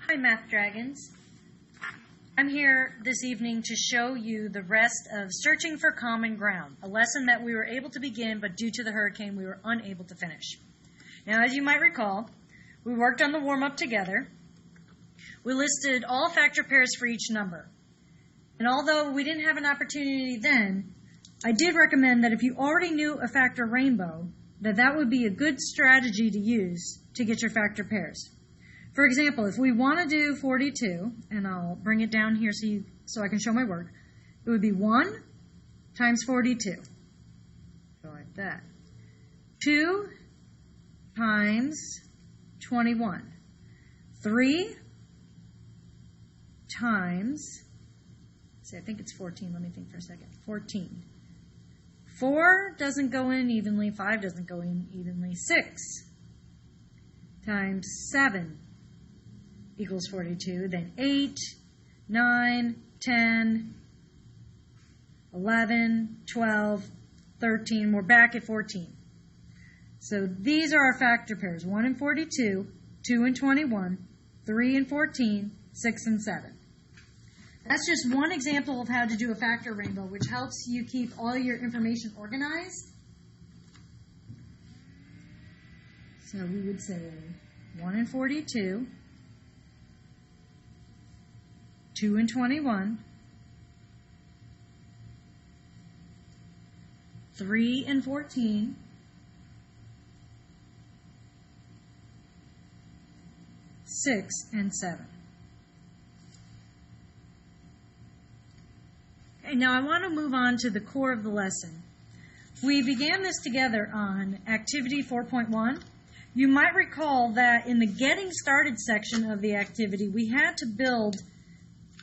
Hi, Math Dragons. I'm here this evening to show you the rest of Searching for Common Ground, a lesson that we were able to begin, but due to the hurricane, we were unable to finish. Now, as you might recall, we worked on the warm-up together. We listed all factor pairs for each number. And although we didn't have an opportunity then, I did recommend that if you already knew a factor rainbow, that would be a good strategy to use to get your factor pairs. For example, if we want to do 42, and I'll bring it down here so I can show my work, it would be 1 times 42. Go like that. 2 times 21. 3 times, I think it's 14. Let me think for a second. 14. 4 doesn't go in evenly. 5 doesn't go in evenly. 6 times 7 equals 42. Then 8, 9, 10, 11, 12, 13. We're back at 14. So these are our factor pairs. 1 and 42, 2 and 21, 3 and 14, 6 and 7. That's just one example of how to do a factor rainbow, which helps you keep all your information organized. So we would say 1 and 42, 2 and 21, 3 and 14, 6 and 7. Okay, now I want to move on to the core of the lesson. We began this together on Activity 4.1. You might recall that in the Getting Started section of the activity, we had to build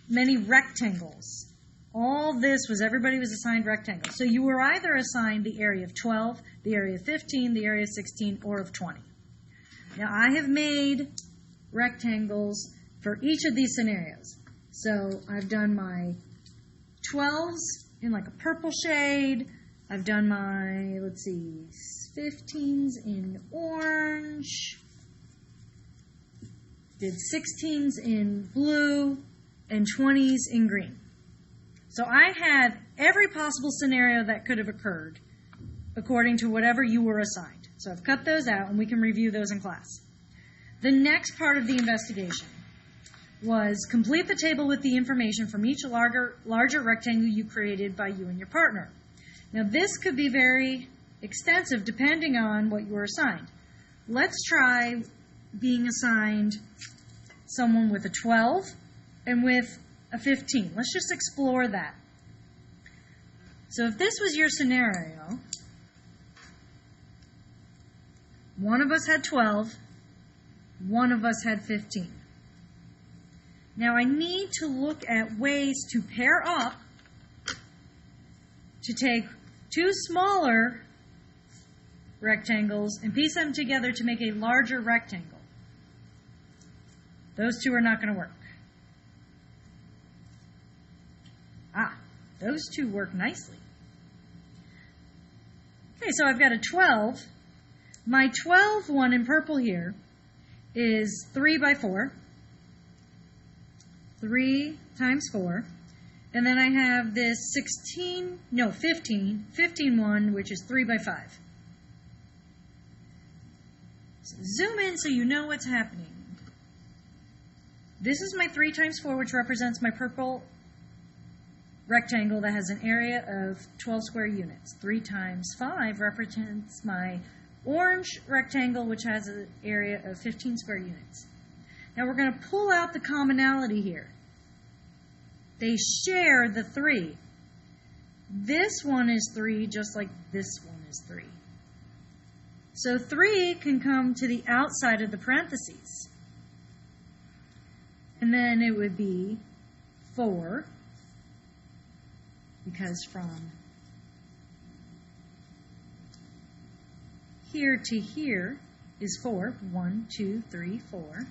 many rectangles. All this was, everybody was assigned rectangles. So you were either assigned the area of 12, the area of 15, the area of 16, or of 20. Now I have made rectangles for each of these scenarios. So I've done my 12s in like a purple shade. I've done my, 15s in orange. Did 16s in blue and 20s in green. So I had every possible scenario that could have occurred according to whatever you were assigned. So I've cut those out and we can review those in class. The next part of the investigation was complete the table with the information from each larger rectangle you created by you and your partner. Now this could be very extensive depending on what you were assigned. Let's try being assigned someone with a 12 and with a 15. Let's just explore that. So if this was your scenario, one of us had 12, one of us had 15. Now I need to look at ways to pair up to take two smaller rectangles and piece them together to make a larger rectangle. Those two are not going to work. Those two work nicely. Okay, so I've got a 12. My 12 one in purple here is 3 by 4. 3 times 4. And then I have this 15 one, which is 3 by 5. So zoom in so you know what's happening. This is my 3 times 4, which represents my purple rectangle that has an area of 12 square units. 3 times 5 represents my orange rectangle, which has an area of 15 square units. Now we're going to pull out the commonality here. They share the 3. This one is 3 just like this one is 3. So 3 can come to the outside of the parentheses. And then it would be 4, because from here to here is 4. 1, 2, 3, 4.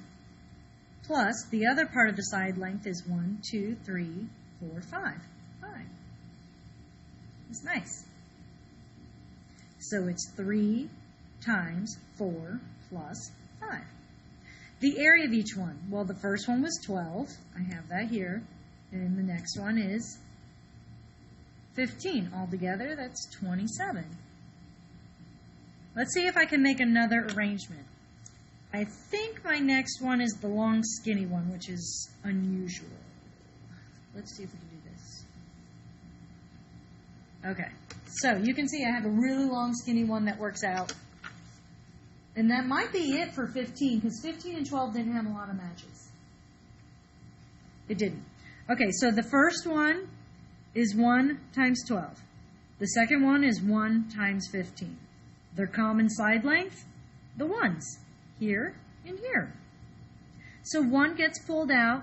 Plus, the other part of the side length is 1, 2, 3, 4, 5. 5. It's nice. So it's 3 times 4 plus 5. the area of each one. Well, the first one was 12. I have that here. And the next one is 15. Altogether, that's 27. Let's see if I can make another arrangement. I think my next one is the long, skinny one, which is unusual. Let's see if we can do this. Okay, so you can see I have a really long, skinny one that works out. And that might be it for 15, because 15 and 12 didn't have a lot of matches. It didn't. Okay, so the first one is 1 times 12. The second one is 1 times 15. Their common side length, the ones, here and here. So 1 gets pulled out,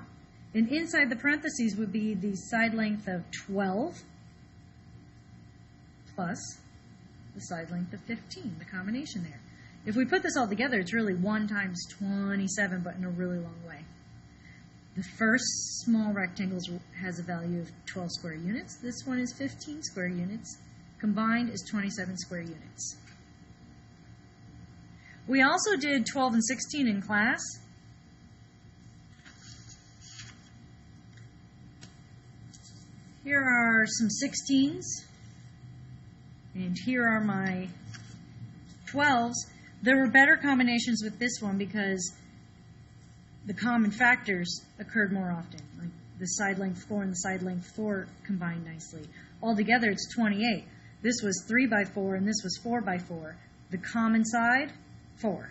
and inside the parentheses would be the side length of 12 plus the side length of 15, the combination there. If we put this all together, it's really 1 times 27, but in a really long way. The first small rectangle has a value of 12 square units. This one is 15 square units. Combined is 27 square units. We also did 12 and 16 in class. Here are some 16s. And here are my 12s. There were better combinations with this one because the common factors occurred more often. Like the side length 4 and the side length 4 combined nicely. Altogether, it's 28. This was 3 by 4 and this was 4 by 4. The common side, 4.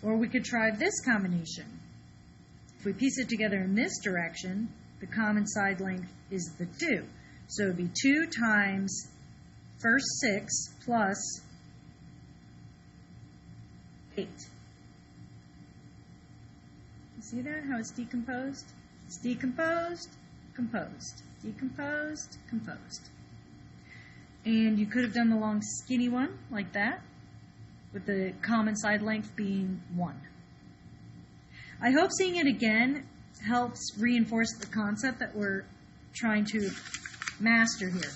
Or we could try this combination. If we piece it together in this direction, the common side length is the 2. So it would be 2 times first 6 plus 8. You see that, how it's decomposed? It's decomposed, composed, decomposed, composed. And you could have done the long skinny one like that, with the common side length being 1. I hope seeing it again helps reinforce the concept that we're trying to master here.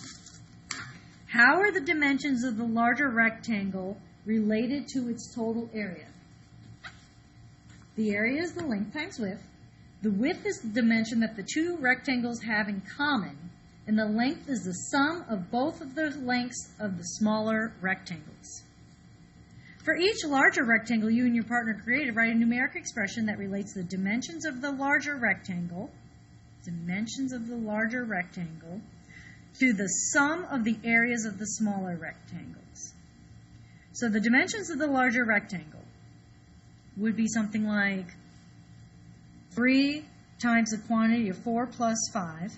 How are the dimensions of the larger rectangle related to its total area? The area is the length times width. The width is the dimension that the two rectangles have in common, and the length is the sum of both of the lengths of the smaller rectangles. For each larger rectangle you and your partner created, write a numeric expression that relates the dimensions of the larger rectangle, to the sum of the areas of the smaller rectangles. So the dimensions of the larger rectangle would be something like 3 times the quantity of 4 plus 5.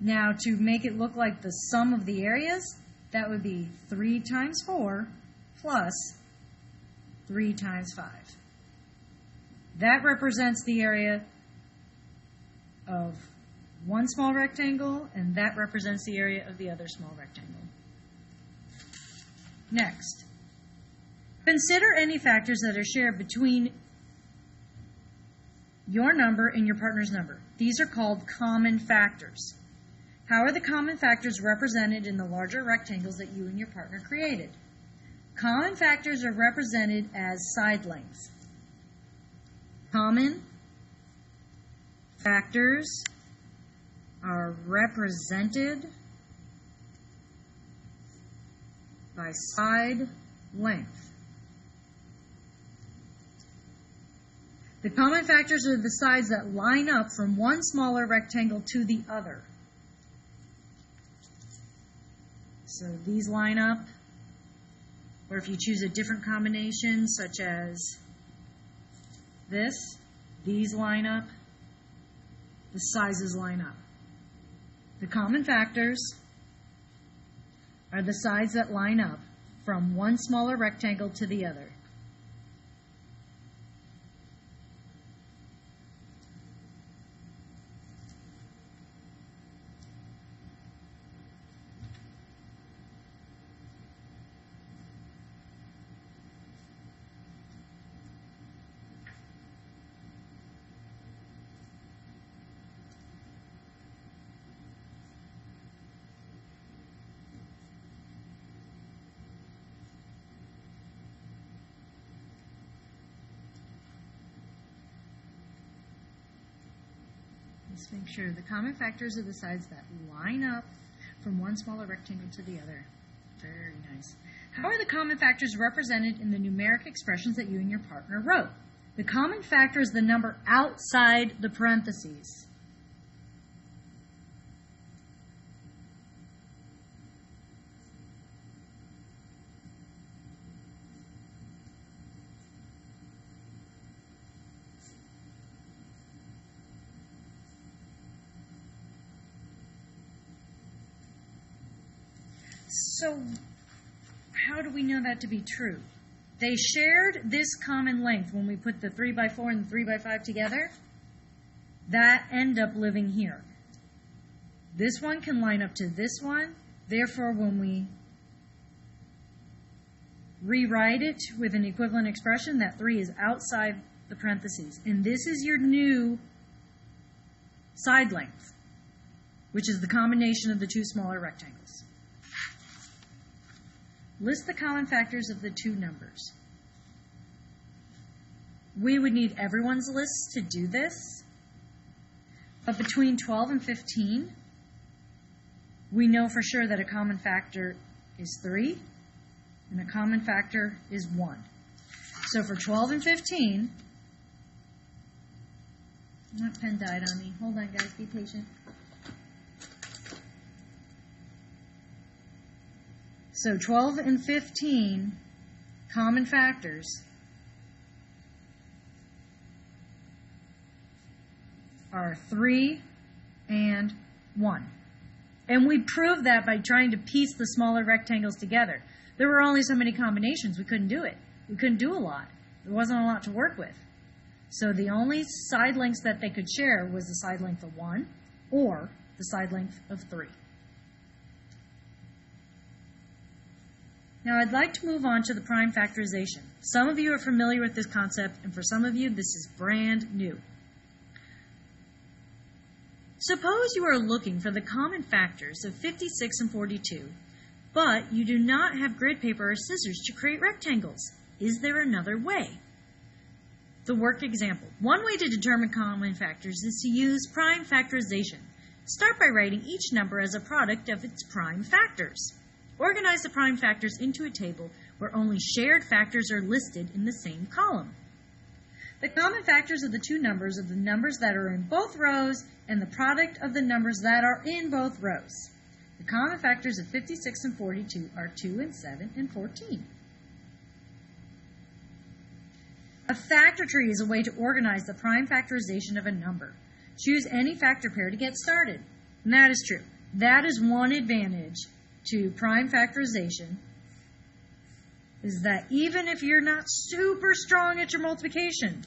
Now, to make it look like the sum of the areas, that would be 3 times 4 plus 3 times 5. That represents the area of one small rectangle, and that represents the area of the other small rectangle. Next, consider any factors that are shared between your number and your partner's number. These are called common factors. How are the common factors represented in the larger rectangles that you and your partner created? Common factors are represented as side lengths. Common factors are represented by side length. The common factors are the sides that line up from one smaller rectangle to the other. So these line up, or if you choose a different combination, such as this, these line up, the sizes line up. The common factors are the sides that line up from one smaller rectangle to the other. Let's make sure the common factors are the sides that line up from one smaller rectangle to the other. Very nice. How are the common factors represented in the numeric expressions that you and your partner wrote? The common factor is the number outside the parentheses. So, how do we know that to be true? They shared this common length when we put the 3x4 and the 3x5 together. That end up living here. This one can line up to this one. Therefore, when we rewrite it with an equivalent expression, that 3 is outside the parentheses. And this is your new side length, which is the combination of the two smaller rectangles. List the common factors of the two numbers. We would need everyone's list to do this, but between 12 and 15, we know for sure that a common factor is 3, and a common factor is 1. So for 12 and 15, my pen died on me. Hold on, guys, be patient. So 12 and 15 common factors are 3 and 1. And we proved that by trying to piece the smaller rectangles together. There were only so many combinations. We couldn't do it. We couldn't do a lot. There wasn't a lot to work with. So the only side lengths that they could share was the side length of 1 or the side length of 3. Now I'd like to move on to the prime factorization. Some of you are familiar with this concept, and for some of you, this is brand new. Suppose you are looking for the common factors of 56 and 42, but you do not have grid paper or scissors to create rectangles. Is there another way? The work example. One way to determine common factors is to use prime factorization. Start by writing each number as a product of its prime factors. Organize the prime factors into a table where only shared factors are listed in the same column. The common factors of the two numbers are the numbers that are in both rows and the product of the numbers that are in both rows. The common factors of 56 and 42 are 2 and 7 and 14. A factor tree is a way to organize the prime factorization of a number. Choose any factor pair to get started. And that is true. That is one advantage to prime factorization, is that even if you're not super strong at your multiplication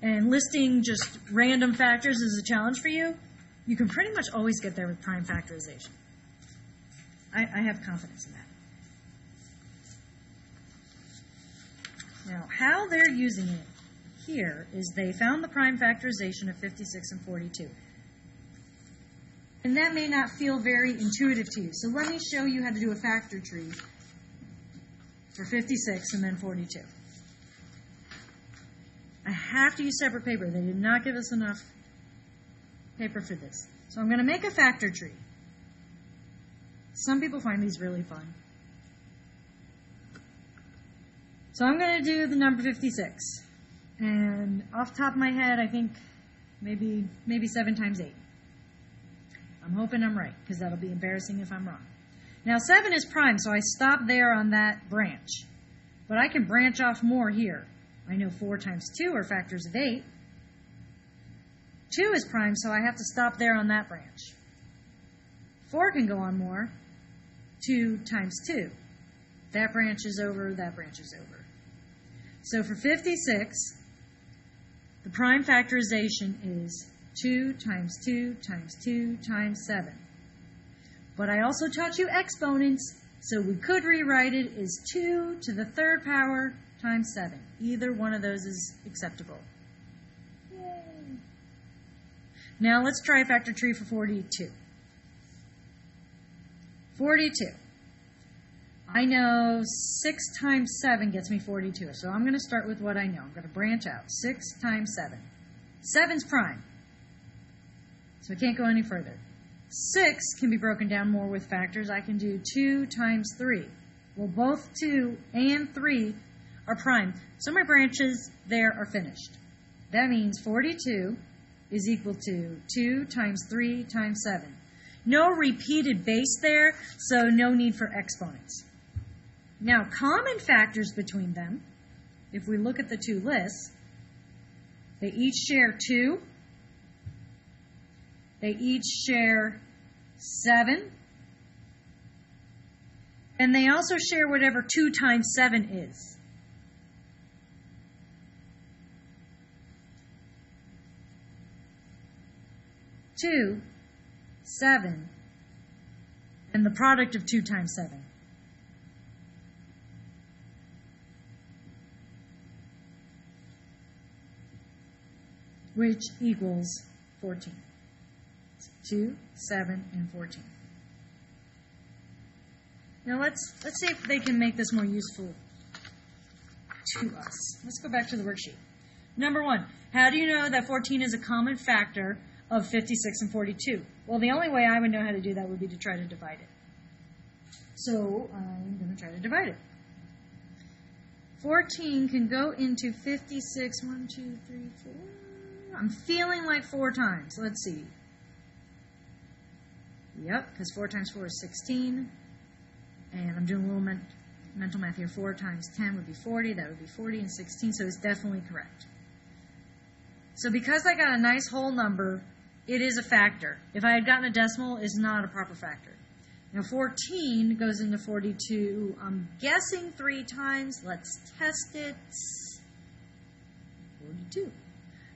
and listing just random factors is a challenge for you, you can pretty much always get there with prime factorization. I have confidence in that. Now, how they're using it here is they found the prime factorization of 56 and 42. And that may not feel very intuitive to you. So let me show you how to do a factor tree for 56 and then 42. I have to use separate paper. They did not give us enough paper for this. So I'm going to make a factor tree. Some people find these really fun. So I'm going to do the number 56. And off the top of my head, I think maybe 7 times 8. I'm hoping I'm right, because that'll be embarrassing if I'm wrong. Now, 7 is prime, so I stop there on that branch. But I can branch off more here. I know 4 times 2 are factors of 8. 2 is prime, so I have to stop there on that branch. 4 can go on more. 2 times 2. That branch is over, that branch is over. So for 56, the prime factorization is 2 times 2 times 2 times 7. But I also taught you exponents, so we could rewrite it as 2 to the 3rd power times 7. Either one of those is acceptable. Yay. Now let's try a factor tree for 42. 42. I know 6 times 7 gets me 42, so I'm going to start with what I know. I'm going to branch out. 6 times 7. 7's prime. So I can't go any further. 6 can be broken down more with factors. I can do 2 times 3. Well, both 2 and 3 are prime. So my branches there are finished. That means 42 is equal to 2 times 3 times 7. No repeated base there, so no need for exponents. Now, common factors between them, if we look at the two lists, they each share 2. They each share 7. And they also share whatever 2 times 7 is. Two, 7, and the product of 2 times 7. Which equals 14. 2, 7, and 14. Now let's see if they can make this more useful to us. Let's go back to the worksheet. Number 1, how do you know that 14 is a common factor of 56 and 42? Well, the only way I would know how to do that would be to try to divide it. So I'm going to try to divide it. 14 can go into 56, 1, 2, 3, 4. I'm feeling like 4 times. Let's see. Yep, because 4 times 4 is 16. And I'm doing a little mental math here. 4 times 10 would be 40. That would be 40 and 16, so it's definitely correct. So because I got a nice whole number, it is a factor. If I had gotten a decimal, it's not a proper factor. Now 14 goes into 42, I'm guessing 3 times. Let's test it. 42.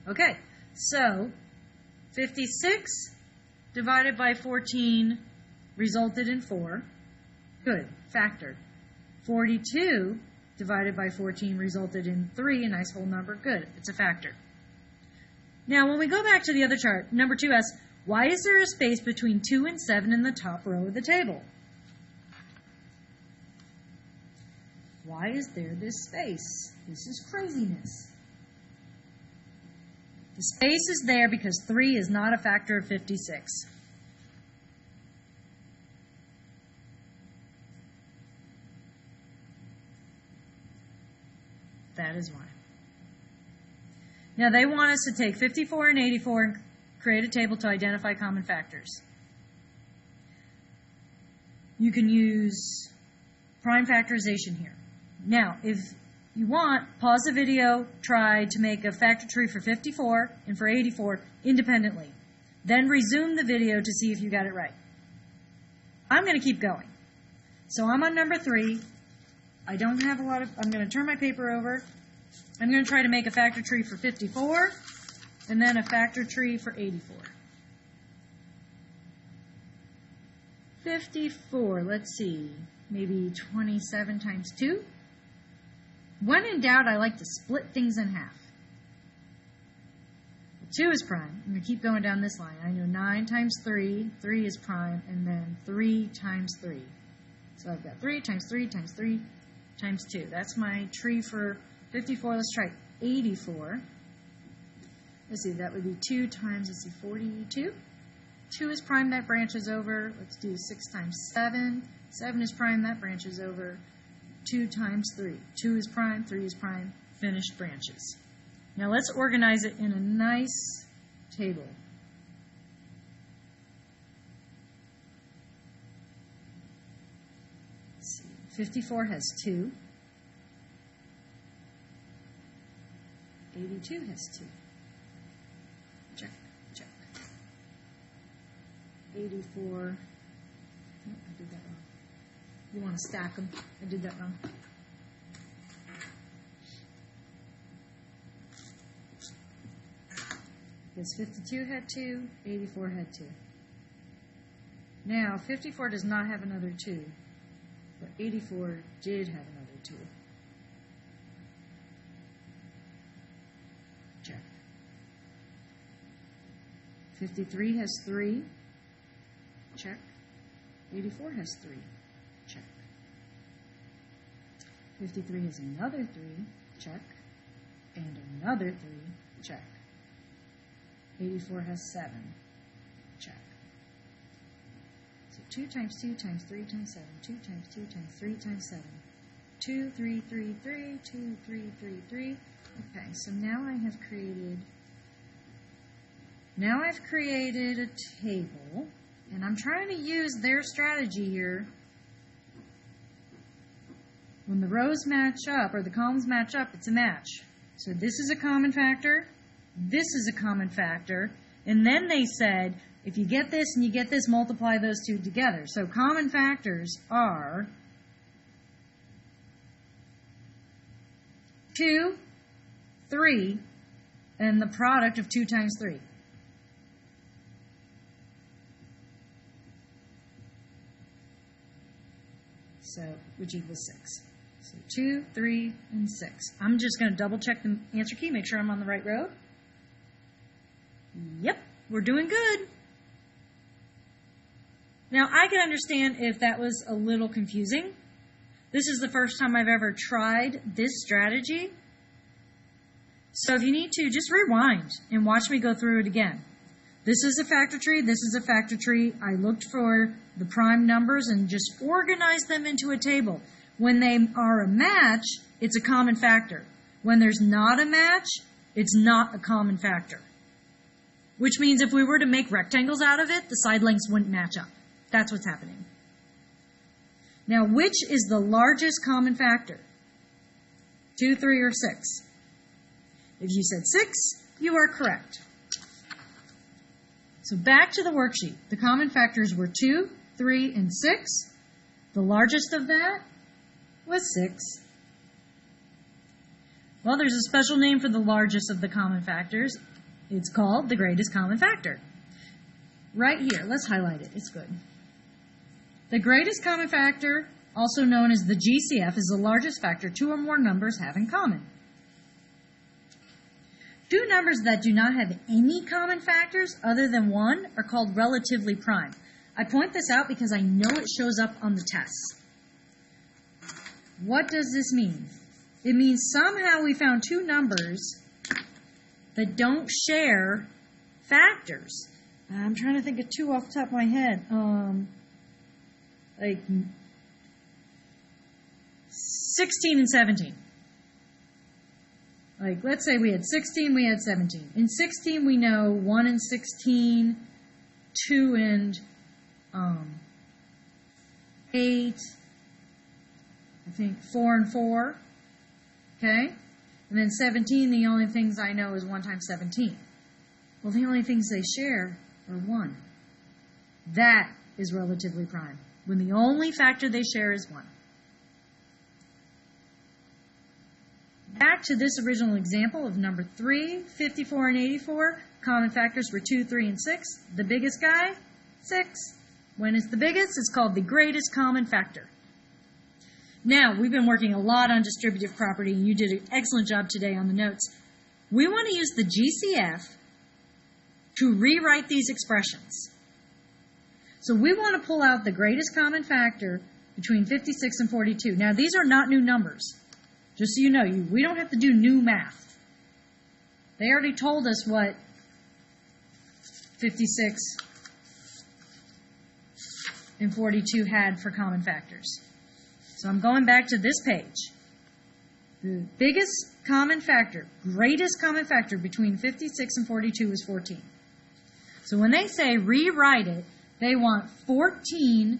Okay, so 56 divided by 14 resulted in 4. Good, factored. 42 divided by 14 resulted in 3, a nice whole number. Good, it's a factor. Now, when we go back to the other chart, number 2 asks, why is there a space between 2 and 7 in the top row of the table? Why is there this space? This is craziness. The space is there because 3 is not a factor of 56. That is why. Now, they want us to take 54 and 84 and create a table to identify common factors. You can use prime factorization here. Now, if you want, pause the video, try to make a factor tree for 54 and for 84 independently. Then resume the video to see if you got it right. I'm going to keep going. So I'm on number 3. I don't have a lot of, I'm going to turn my paper over. I'm going to try to make a factor tree for 54, and then a factor tree for 84. 54, let's see, maybe 27 times 2. When in doubt, I like to split things in half. 2 is prime. I'm going to keep going down this line. I know 9 times 3, 3 is prime, and then 3 times 3. So I've got 3 times 3 times 3 times 2. That's my tree for 54. Let's try 84. Let's see, that would be 2 times, let's see, 42. 2 is prime, that branches over. Let's do 6 times 7. 7 is prime, that branches over. 2 times 3. 2 is prime, 3 is prime, finished branches. Now let's organize it in a nice table. Let's see, 54 has 2. 82 has 2. Check, check. 84. Oh, I did that wrong. You want to stack them. I did that wrong. Because 52 had 2, 84 had 2. Now, 54 does not have another 2, but 84 did have another 2. Check. 53 has 3. Check. 84 has 3. Check. 53 has another 3. Check. And another 3. Check. 84 has 7. 2 times 2 times 3 times 7. 2 times 2 times 3 times 7. 2, 3, 3, 3, 2, 3, 3, 3. Okay, so now I've created a table, and I'm trying to use their strategy here. When the rows match up, or the columns match up, it's a match. So this is a common factor, this is a common factor, and then they said, if you get this and you get this, multiply those two together. So common factors are 2, 3, and the product of 2 times 3. So, which equals 6. So 2, 3, and 6. I'm just going to double check the answer key, make sure I'm on the right road. Yep, we're doing good. Now, I can understand if that was a little confusing. This is the first time I've ever tried this strategy. So if you need to, just rewind and watch me go through it again. This is a factor tree, this is a factor tree. I looked for the prime numbers and just organized them into a table. When they are a match, it's a common factor. When there's not a match, it's not a common factor. Which means if we were to make rectangles out of it, the side lengths wouldn't match up. That's what's happening. Now, which is the largest common factor? 2, 3, or 6? If you said 6, you are correct. So back to the worksheet. The common factors were 2, 3, and 6. The largest of that was 6. Well, there's a special name for the largest of the common factors. It's called the greatest common factor. Right here, let's highlight it. It's good. The greatest common factor, also known as the GCF, is the largest factor 2 or more numbers have in common. Two numbers that do not have any common factors other than 1 are called relatively prime. I point this out because I know it shows up on the tests. What does this mean? It means somehow we found two numbers that don't share factors. I'm trying to think of two off the top of my head. Like 16 and 17. Like, let's say we had 16, we had 17. In 16, we know 1 and 16, 2 and 8, I think 4 and 4, okay? And then 17, the only things I know is 1 times 17. Well, the only things they share are 1. That is relatively prime, when the only factor they share is 1. Back to this original example of number 3, 54 and 84, common factors were 2, 3, and 6. The biggest guy, 6. When it's the biggest, it's called the greatest common factor. Now, we've been working a lot on distributive property, and you did an excellent job today on the notes. We want to use the GCF to rewrite these expressions. So we want to pull out the greatest common factor between 56 and 42. Now, these are not new numbers. Just so you know, we don't have to do new math. They already told us what 56 and 42 had for common factors. So I'm going back to this page. The biggest common factor, greatest common factor between 56 and 42 is 14. So when they say rewrite it, they want 14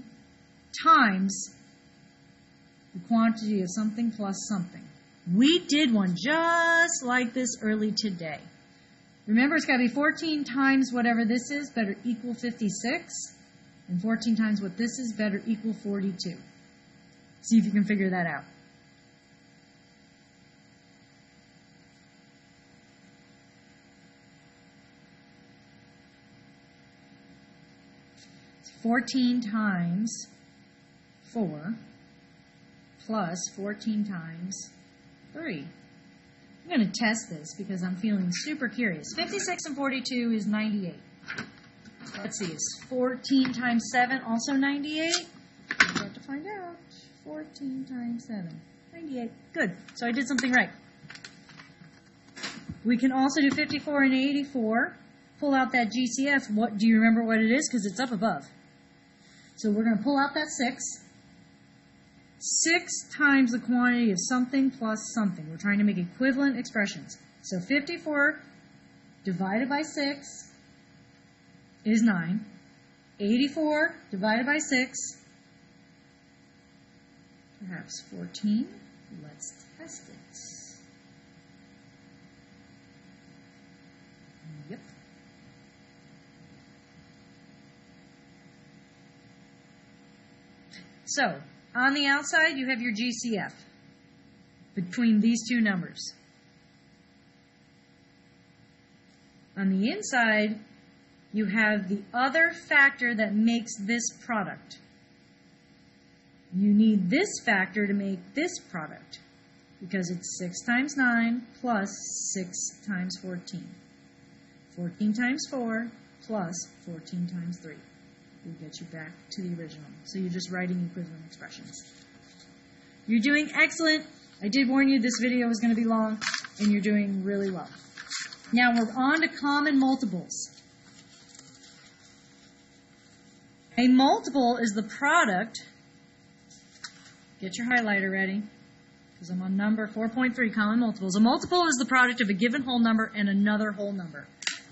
times the quantity of something plus something. We did one just like this early today. Remember, it's got to be 14 times whatever this is better equal 56, and 14 times what this is better equal 42. See if you can figure that out. It's 14 times 4 plus 14 times 3. I'm going to test this because I'm feeling super curious. 56 and 42 is 98. Let's see, is 14 times 7 also 98? We'll have to find out. 14 times 7. 98. Good. So I did something right. We can also do 54 and 84. Pull out that GCF. What do you remember what it is? Because it's up above. So we're going to pull out that 6. 6 times the quantity of something plus something. We're trying to make equivalent expressions. So 54 divided by 6 is 9. 84 divided by 6, perhaps 14. Let's test it. Yep. So, on the outside, you have your GCF between these two numbers. On the inside, you have the other factor that makes this product. You need this factor to make this product because it's 6 times 9 plus 6 times 14. 14 times 4 plus 14 times 3 will get you back to the original. So you're just writing equivalent expressions. You're doing excellent. I did warn you this video was going to be long, and you're doing really well. Now we're on to common multiples. A multiple is the product, get your highlighter ready, because I'm on number 4.3, common multiples. A multiple is the product of a given whole number and another whole number.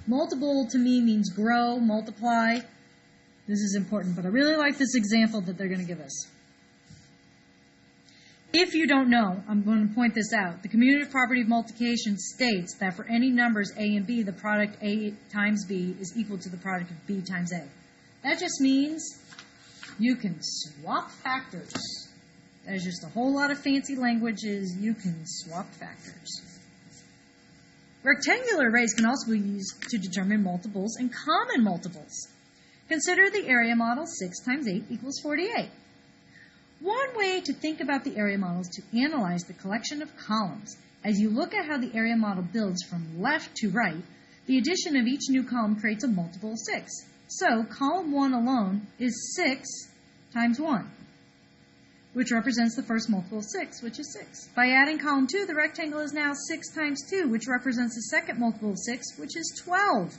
Multiple to me means grow, multiply. This is important, but I really like this example that they're going to give us. If you don't know, I'm going to point this out. The commutative property of multiplication states that for any numbers a and b, the product a times b is equal to the product of b times a. That just means you can swap factors. There's just a whole lot of fancy languages. You can swap factors. Rectangular arrays can also be used to determine multiples and common multiples. Consider the area model 6 times 8 equals 48. One way to think about the area model is to analyze the collection of columns. As you look at how the area model builds from left to right, the addition of each new column creates a multiple of 6. So, column 1 alone is 6 times 1, which represents the first multiple of 6, which is 6. By adding column 2, the rectangle is now 6 times 2, which represents the second multiple of 6, which is 12.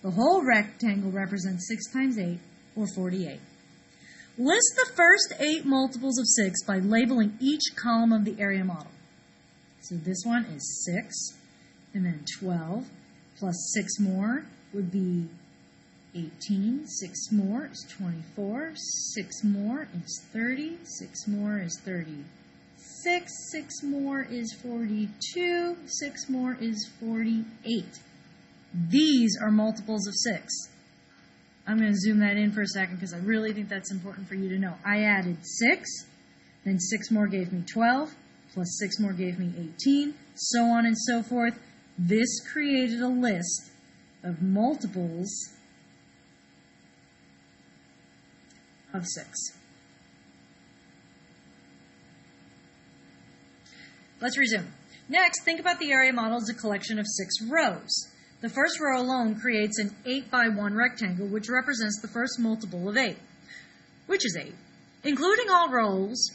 The whole rectangle represents 6 times 8, or 48. List the first 8 multiples of 6 by labeling each column of the area model. So this one is 6, and then 12, plus 6 more would be 18, 6 more is 24, 6 more is 30, 6 more is 36, 6 more is 42, 6 more is 48. These are multiples of 6. I'm going to zoom that in for a second because I really think that's important for you to know. I added 6, then 6 more gave me 12, plus 6 more gave me 18, so on and so forth. This created a list of multiples of 6. Let's resume. Next, think about the area model as a collection of 6 rows. The first row alone creates an 8 by 1 rectangle, which represents the first multiple of 8, which is 8. Including all rows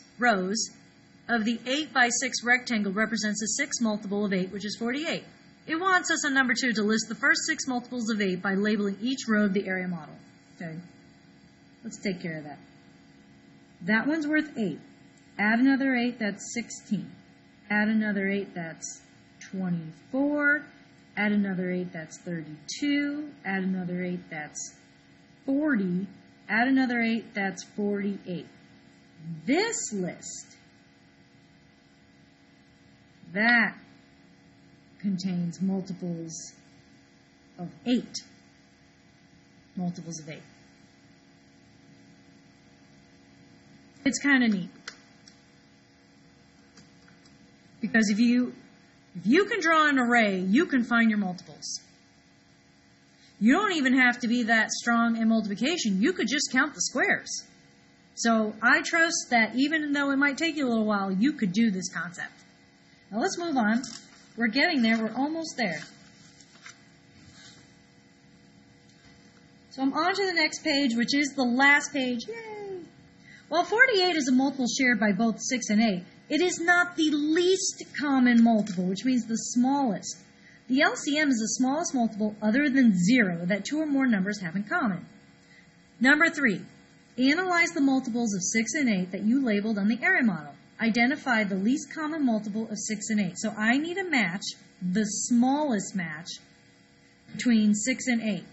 of the 8 by 6 rectangle represents a 6 multiple of 8, which is 48. It wants us on number 2 to list the first 6 multiples of 8 by labeling each row of the area model. Okay, let's take care of that. That one's worth 8. Add another 8, that's 16. Add another 8, that's 24. Add another 8, that's 32. Add another 8, that's 40. Add another 8, that's 48. This list, that contains multiples of 8. Multiples of 8. It's kind of neat. Because if you can draw an array, you can find your multiples. You don't even have to be that strong in multiplication. You could just count the squares. So I trust that even though it might take you a little while, you could do this concept. Now let's move on. We're getting there. We're almost there. So I'm on to the next page, which is the last page. Yay! While 48 is a multiple shared by both 6 and 8, it is not the least common multiple, which means the smallest. The LCM is the smallest multiple other than 0 that 2 or more numbers have in common. Number 3. Analyze the multiples of 6 and 8 that you labeled on the area model. Identify the least common multiple of 6 and 8. So I need a match, the smallest match, between 6 and 8.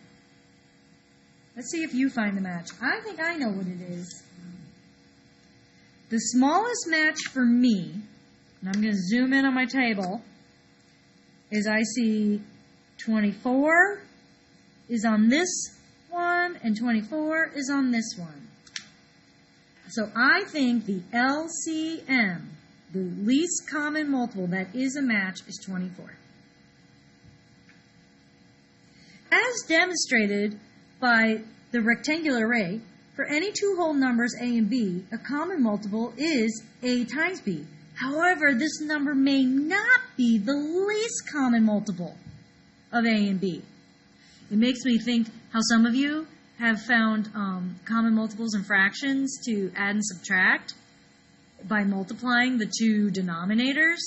Let's see if you find the match. I think I know what it is. The smallest match for me, and I'm going to zoom in on my table, is I see 24 is on this one, and 24 is on this one. So I think the LCM, the least common multiple that is a match, is 24. As demonstrated by the rectangular array, for any two whole numbers a and b, a common multiple is a times b. However, this number may not be the least common multiple of a and b. It makes me think how some of you have found common multiples and fractions to add and subtract by multiplying the two denominators.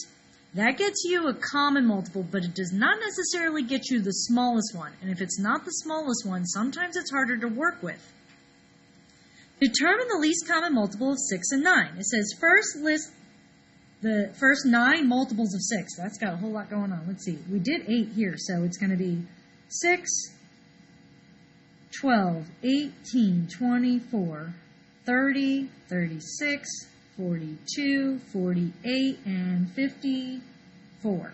That gets you a common multiple, but it does not necessarily get you the smallest one. And if it's not the smallest one, sometimes it's harder to work with. Determine the least common multiple of 6 and 9. It says first list the first 9 multiples of 6. That's got a whole lot going on. Let's see. We did 8 here, so it's going to be 6, 12, 18, 24, 30, 36, 42, 48, and 54.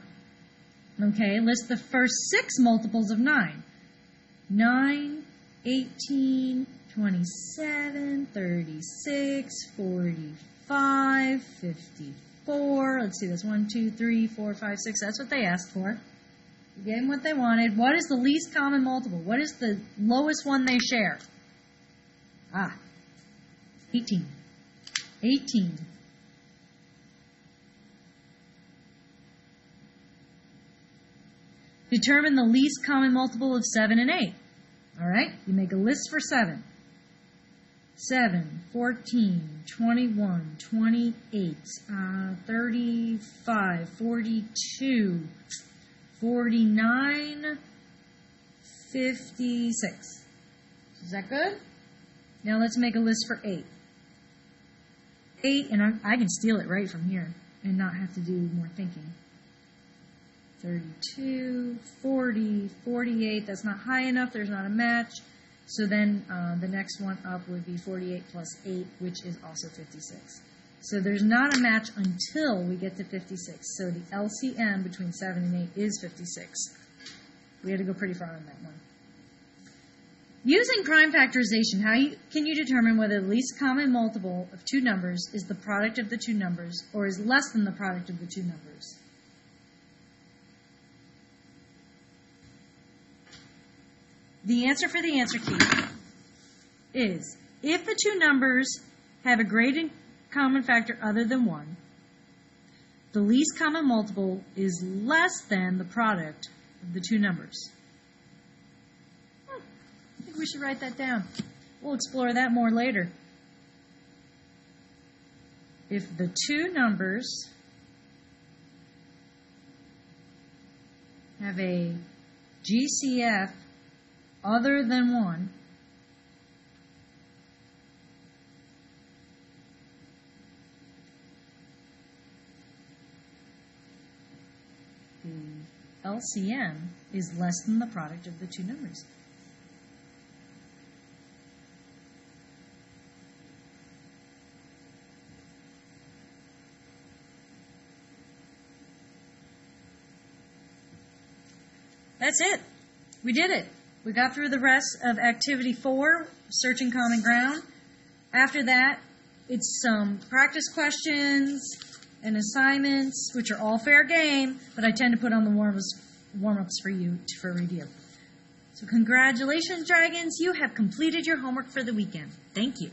Okay, list the first 6 multiples of 9. 9, 18, 27, 36, 45, 54. Let's see, that's 1, 2, 3, 4, 5, 6. That's what they asked for. You gave them what they wanted. What is the least common multiple? What is the lowest one they share? 18. 18. Determine the least common multiple of 7 and 8. All right, you make a list for 7. 7, 14, 21, 28, 35, 42, 49, 56. Is that good? Now let's make a list for 8. 8, and I can steal it right from here and not have to do more thinking. 32, 40, 48. That's not high enough. There's not a match. So then the next one up would be 48 plus 8, which is also 56. So there's not a match until we get to 56. So the LCM between 7 and 8 is 56. We had to go pretty far on that one. Using prime factorization, can you determine whether the least common multiple of two numbers is the product of the two numbers or is less than the product of the two numbers? The answer for the answer key is if the two numbers have a great common factor other than 1, the least common multiple is less than the product of the two numbers. I think we should write that down. We'll explore that more later. If the two numbers have a GCF other than 1, the LCM is less than the product of the two numbers. That's it. We did it. We got through the rest of Activity 4, Searching Common Ground. After that, it's some practice questions and assignments, which are all fair game, but I tend to put on the warm-ups for you for review. So congratulations, Dragons. You have completed your homework for the weekend. Thank you.